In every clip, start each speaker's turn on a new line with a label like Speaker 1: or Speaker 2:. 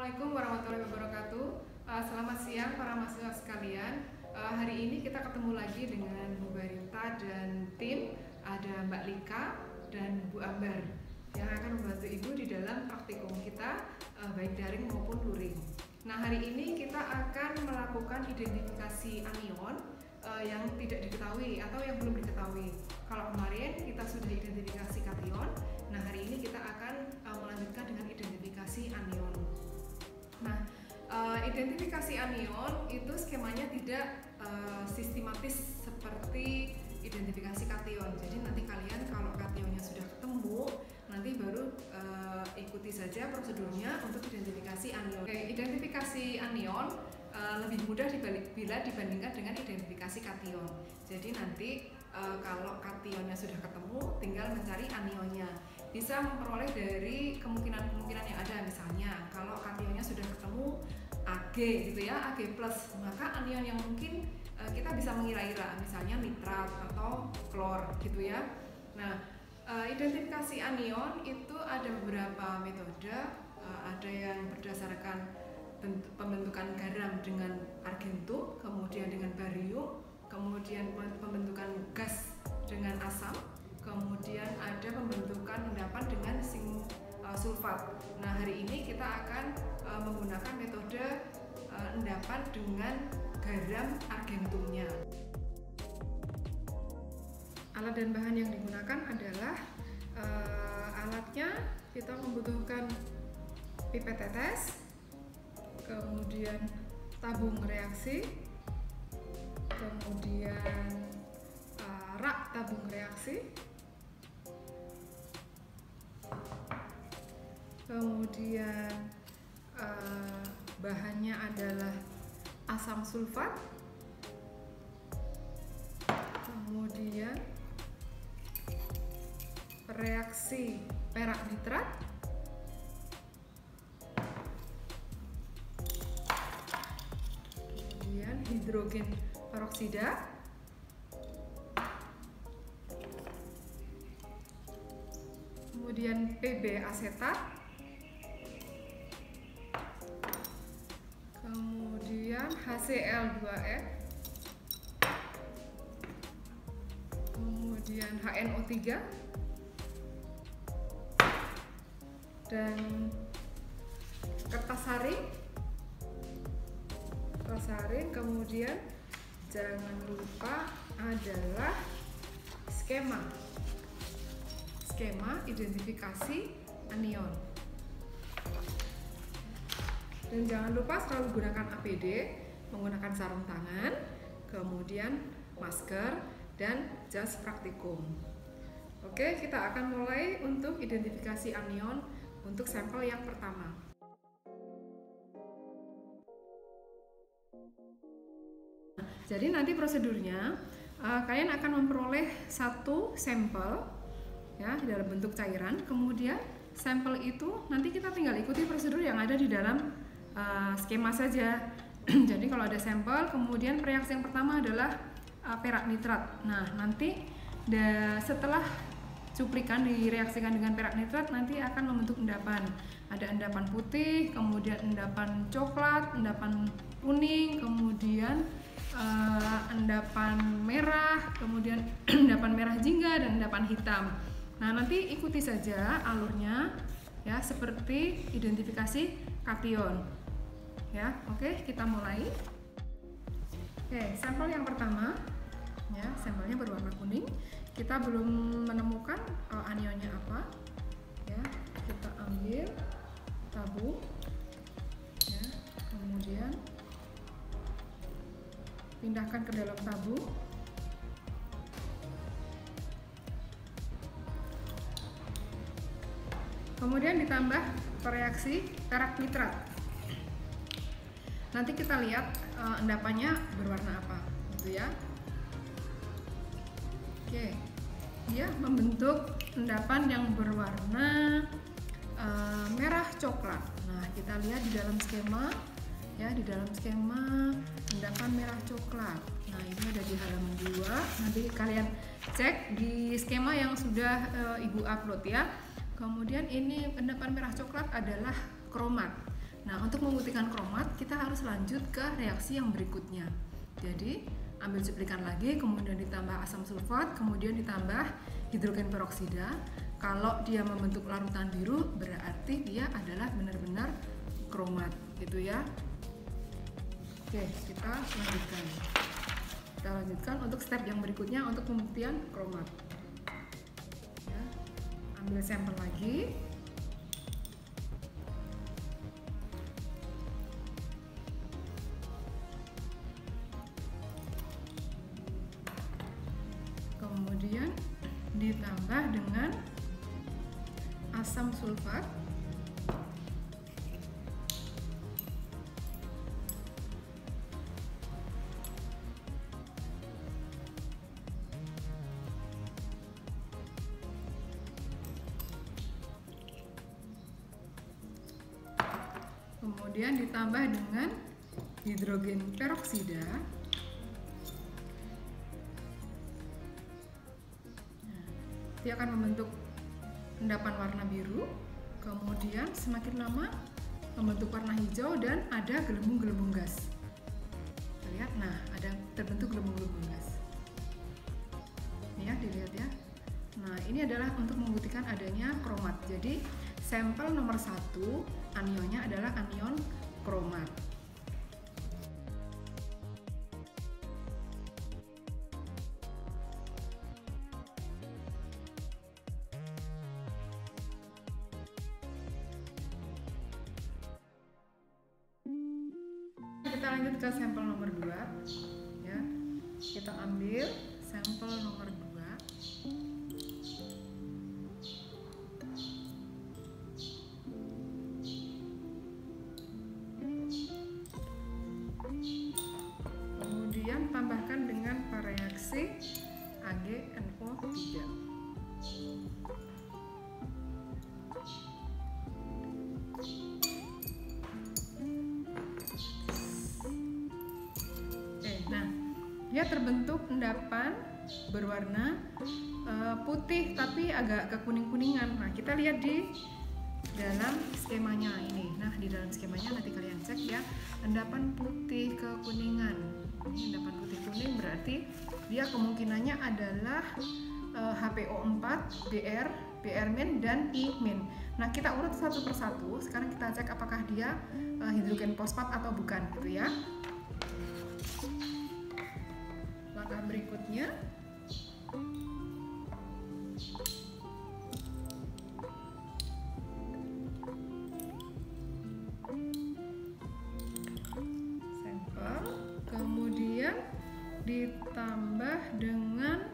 Speaker 1: Assalamualaikum warahmatullahi wabarakatuh. Selamat siang para mahasiswa sekalian. Hari ini kita ketemu lagi dengan Bu Barita dan tim. Ada Mbak Lika dan Bu Ambar yang akan membantu Ibu di dalam praktikum kita, baik daring maupun luring. Nah, hari ini kita akan melakukan identifikasi anion yang tidak diketahui atau yang belum diketahui. Kalau kemarin kita sudah identifikasi kation, nah hari ini kita akan melanjutkan dengan identifikasi anion. Nah, identifikasi anion itu skemanya tidak sistematis seperti identifikasi kation. Jadi nanti kalian kalau kationnya sudah ketemu, nanti baru ikuti saja prosedurnya untuk identifikasi anion. Identifikasi anion lebih mudah bila dibandingkan dengan identifikasi kation. Jadi nanti kalau kationnya sudah ketemu, tinggal mencari anionnya. Bisa memperoleh dari kemungkinan-kemungkinan yang ada. Misalnya kalau kationnya sudah ketemu Ag gitu ya, Ag+, maka anion yang mungkin kita bisa mengira-ira, misalnya nitrat atau klor gitu ya. Nah, identifikasi anion itu ada beberapa metode. Ada yang berdasarkan pembentukan garam dengan argentum, kemudian dengan barium, kemudian pembentukan gas dengan asam, kemudian ada pembentukan endapan dengan zinc sulfat. Nah, hari ini kita akan menggunakan metode endapan dengan garam argentumnya. Alat dan bahan yang digunakan adalah alatnya kita membutuhkan pipet tetes, kemudian tabung reaksi, kemudian rak tabung reaksi, kemudian bahannya adalah asam sulfat, kemudian reaksi perak nitrat, kemudian hidrogen peroksida, kemudian Pb asetat, kemudian HCl2F, kemudian HNO3, dan kertas saring, kemudian jangan lupa adalah skema identifikasi anion. Dan jangan lupa selalu gunakan APD, menggunakan sarung tangan, kemudian masker, dan jas praktikum. Oke, kita akan mulai untuk identifikasi anion untuk sampel yang pertama. Jadi nanti prosedurnya kalian akan memperoleh satu sampel ya dalam bentuk cairan, kemudian sampel itu nanti kita tinggal ikuti prosedur yang ada di dalam skema saja. Jadi kalau ada sampel, kemudian reaksi yang pertama adalah perak nitrat. Nah, nanti setelah cuplikan direaksikan dengan perak nitrat, nanti akan membentuk endapan. Ada endapan putih, kemudian endapan coklat, endapan kuning, kemudian endapan merah, kemudian endapan merah jingga, dan endapan hitam. Nah, nanti ikuti saja alurnya ya seperti identifikasi kation. Ya, oke, kita mulai. Oke, sampel yang pertama ya, sampelnya berwarna kuning. Kita belum menemukan anionnya apa. Ya, kita ambil tabung ya, kemudian pindahkan ke dalam tabung. Kemudian ditambah reaksi perak nitrat. Nanti kita lihat endapannya berwarna apa, gitu ya. Oke, dia membentuk endapan yang berwarna merah coklat. Nah, kita lihat di dalam skema, ya, di dalam skema endapan merah coklat. Nah, ini ada di halaman 2. Nanti kalian cek di skema yang sudah Ibu upload ya. Kemudian ini endapan merah coklat adalah kromat. Nah, untuk membuktikan kromat kita harus lanjut ke reaksi yang berikutnya. Jadi ambil cuplikan lagi, kemudian ditambah asam sulfat, kemudian ditambah hidrogen peroksida. Kalau dia membentuk larutan biru berarti dia adalah benar-benar kromat gitu ya. Oke, kita lanjutkan. Kita lanjutkan untuk step yang berikutnya untuk pembuktian kromat. Ya, ambil sampel lagi. Kemudian ditambah dengan asam sulfat. Kemudian ditambah dengan hidrogen peroksida. Dia akan membentuk endapan warna biru, kemudian semakin lama membentuk warna hijau dan ada gelembung-gelembung gas. Lihat, nah ada terbentuk gelembung-gelembung gas. Ini ya, dilihat ya. Nah, ini adalah untuk membuktikan adanya kromat. Jadi sampel nomor 1 anionnya adalah anion kromat. Kita lanjut ke sampel nomor 2 ya. Kita ambil sampel nomor 2. Kemudian tambahkan dengan reaksi AgNO3. Dia terbentuk endapan berwarna putih tapi agak kekuning-kuningan. Nah, kita lihat di dalam skemanya ini. Nah, di dalam skemanya nanti kalian cek ya, endapan putih kekuningan. Ini endapan putih kuning berarti dia kemungkinannya adalah HPO4, Br, Br- dan I-. Nah, kita urut satu persatu. Sekarang kita cek apakah dia hidrogen fosfat atau bukan gitu ya. Langkah berikutnya sampel, kemudian ditambah dengan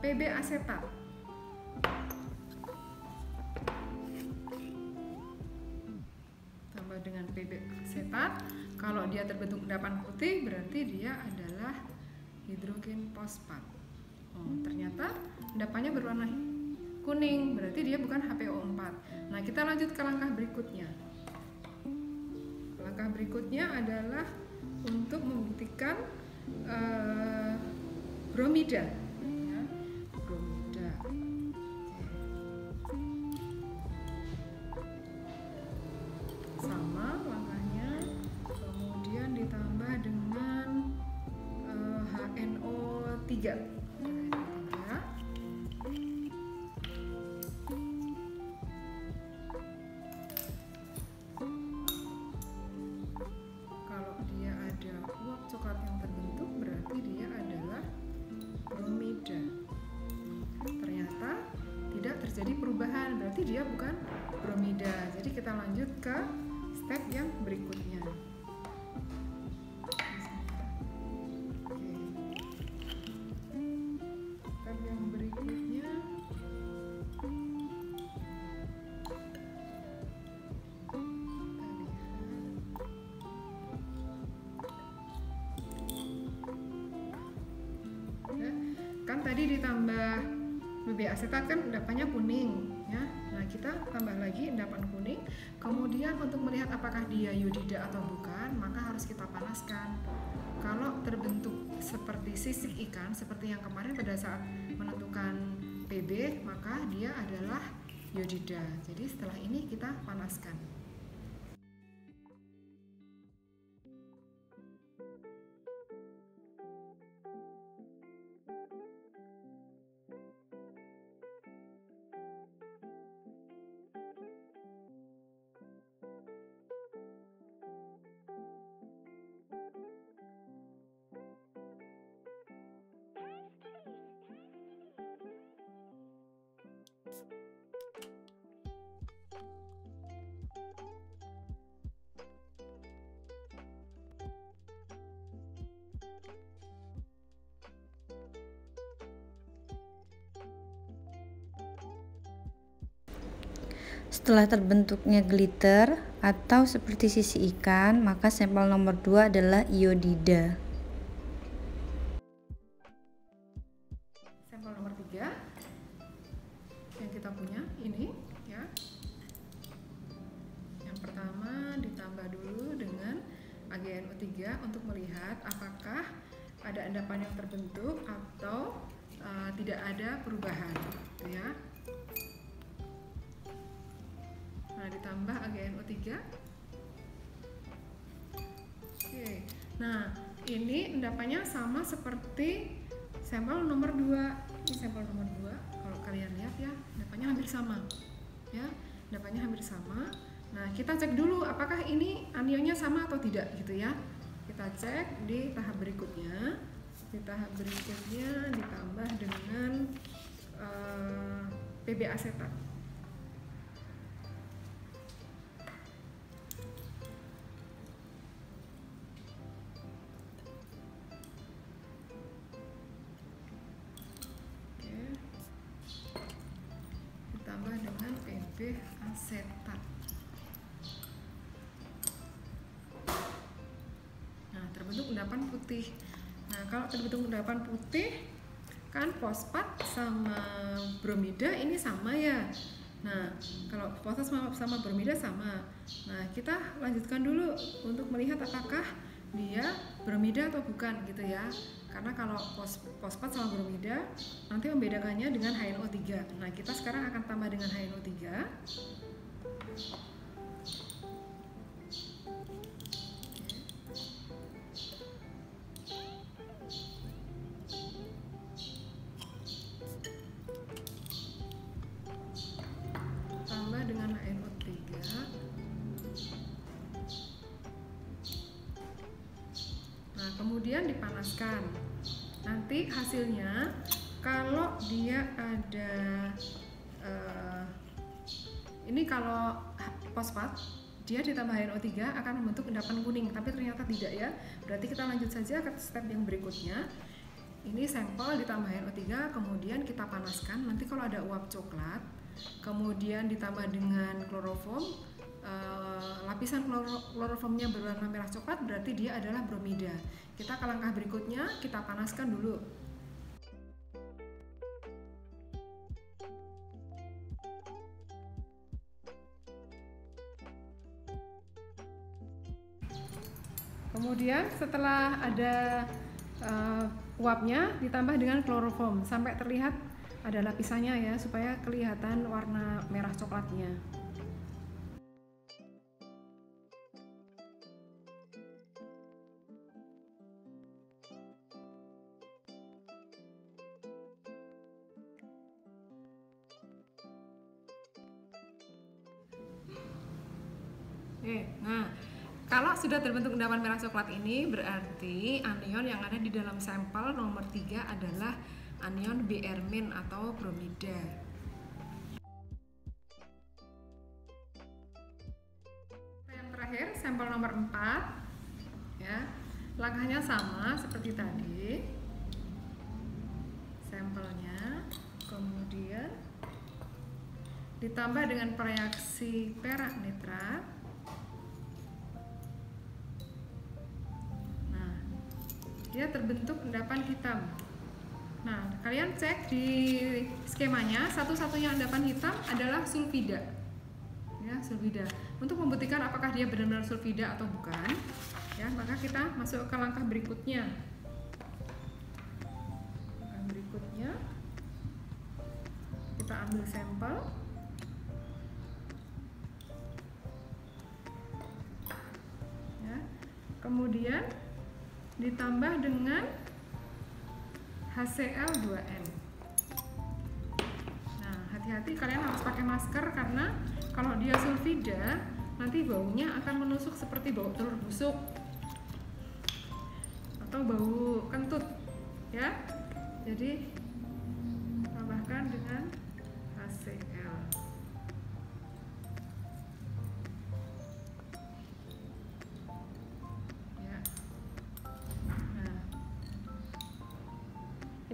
Speaker 1: PB asetat. Tambah dengan PB asetat. Kalau dia terbentuk endapan putih berarti dia adalah hidrogen fosfat. Ternyata endapannya berwarna kuning, berarti dia bukan HPO4. Nah, kita lanjut ke langkah berikutnya. Langkah berikutnya adalah untuk membuktikan bromida. Ya, bromida. Sama langkahnya, kemudian ditambah dengan HNO3. Kalau dia ada uap coklat yang terbentuk berarti dia adalah bromida. Ternyata tidak terjadi perubahan, berarti dia bukan bromida. Jadi kita lanjut ke step yang berikutnya. Kan tadi ditambah BB asetat kan endapannya kuning ya. Nah, kita tambah lagi endapan kuning. Kemudian untuk melihat apakah dia iodida atau bukan, maka harus kita panaskan. Kalau terbentuk seperti sisik ikan seperti yang kemarin pada saat menentukan PB, maka dia adalah iodida. Jadi setelah ini kita panaskan.
Speaker 2: Setelah terbentuknya glitter atau seperti sisi ikan, maka sampel nomor 2 adalah iodida.
Speaker 1: Sampel nomor 3 yang kita punya ini ya. Yang pertama ditambah dulu dengan AgNO3 untuk melihat apakah ada endapan yang terbentuk atau tidak ada perubahan ya. Nah, ditambah AgNO3. Oke. Nah, ini endapannya sama seperti sampel nomor 2. Ini sampel nomor 2. Kalau kalian lihat ya, endapannya hampir sama. Ya, endapannya hampir sama. Nah, kita cek dulu apakah ini anionnya sama atau tidak gitu ya. Kita cek di tahap berikutnya. Di tahap berikutnya ditambah dengan PB asetat. Oke. Ditambah dengan PB asetat. Nah, terbentuk endapan putih. Nah, kalau terbentuk endapan putih kan fosfat sama bromida ini sama ya. Nah, kalau fosfat sama bromida sama. Nah, kita lanjutkan dulu untuk melihat apakah dia bromida atau bukan gitu ya. Karena kalau fosfat sama bromida nanti membedakannya dengan HNO3. Nah, kita sekarang akan tambah dengan HNO3. Tambah dengan HNO3. Nah, kemudian dipanaskan. Nanti hasilnya kalau dia ada ini kalau fosfat dia ditambah HNO3 akan membentuk endapan kuning, tapi ternyata tidak ya. Berarti kita lanjut saja ke step yang berikutnya. Ini sampel ditambah HNO3, kemudian kita panaskan. Nanti kalau ada uap coklat, kemudian ditambah dengan kloroform, lapisan kloroformnya berwarna merah coklat, berarti dia adalah bromida. Kita ke langkah berikutnya, kita panaskan dulu. Kemudian setelah ada uapnya ditambah dengan kloroform sampai terlihat ada lapisannya ya, supaya kelihatan warna merah coklatnya. Nah, kalau sudah terbentuk endapan merah coklat ini berarti anion yang ada di dalam sampel nomor 3 adalah anion Br- atau bromida. Yang terakhir sampel nomor 4 ya. Langkahnya sama seperti tadi. Sampelnya kemudian ditambah dengan reaksi perak nitrat. Dia terbentuk endapan hitam. Nah, kalian cek di skemanya, satu-satunya endapan hitam adalah sulfida. Ya, sulfida. Untuk membuktikan apakah dia benar-benar sulfida atau bukan, ya, maka kita masuk ke langkah berikutnya. Langkah berikutnya, kita ambil sampel. Ya, kemudian ditambah dengan HCl2n. Nah, hati-hati kalian harus pakai masker karena kalau dia sulfida nanti baunya akan menusuk seperti bau telur busuk atau bau kentut ya. Jadi tambahkan dengan HCl.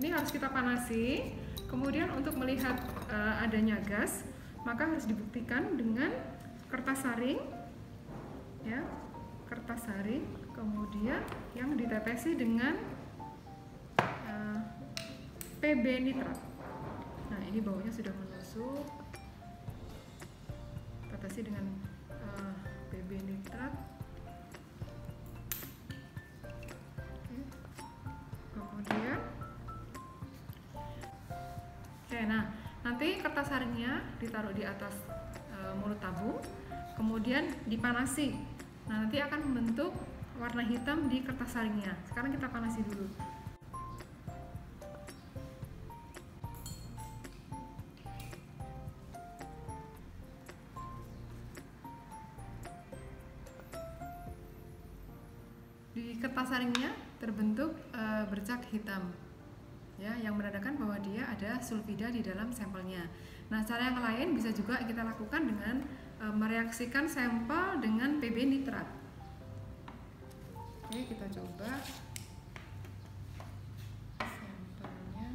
Speaker 1: Ini harus kita panasi. Kemudian untuk melihat adanya gas, maka harus dibuktikan dengan kertas saring, ya, kertas saring, kemudian yang ditetesi dengan PB nitrat. Nah, ini baunya sudah menusuk, tetesi dengan PB nitrat. Kemudian, nah nanti kertas saringnya ditaruh di atas mulut tabung, kemudian dipanasi. Nah, nanti akan membentuk warna hitam di kertas saringnya. Sekarang kita panasi dulu. Di kertas saringnya terbentuk bercak hitam, ya, yang menandakan bahwa dia ada sulfida di dalam sampelnya. Nah, cara yang lain bisa juga kita lakukan dengan mereaksikan sampel dengan PB nitrat. Oke, kita coba sampelnya.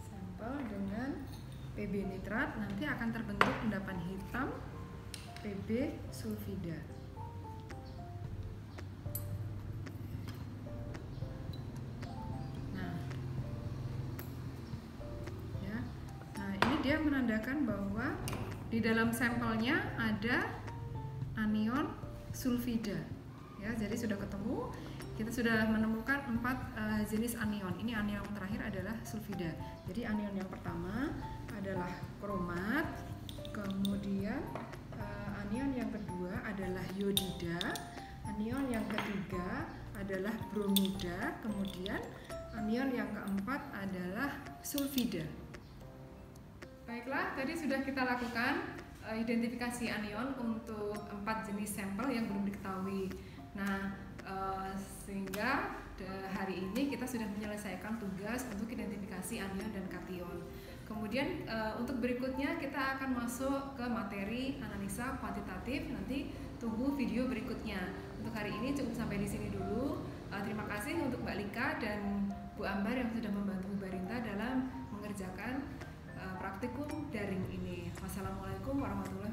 Speaker 1: Sampel dengan PB nitrat, nanti akan terbentuk endapan hitam PB sulfida. Dia menandakan bahwa di dalam sampelnya ada anion sulfida, ya. Jadi sudah ketemu, kita sudah menemukan 4 jenis anion. Ini anion yang terakhir adalah sulfida. Jadi anion yang pertama adalah kromat, kemudian anion yang kedua adalah iodida, anion yang ketiga adalah bromida, kemudian anion yang keempat adalah sulfida. Baiklah, tadi sudah kita lakukan identifikasi anion untuk 4 jenis sampel yang belum diketahui. Nah, sehingga hari ini kita sudah menyelesaikan tugas untuk identifikasi anion dan kation. Kemudian untuk berikutnya kita akan masuk ke materi analisa kuantitatif. Nanti tunggu video berikutnya. Untuk hari ini cukup sampai di sini dulu. Terima kasih untuk Mbak Lika dan Bu Ambar yang sudah membantu Bu Barinta dalam mengerjakan praktikum daring ini. Wassalamualaikum warahmatullahi wabarakatuh.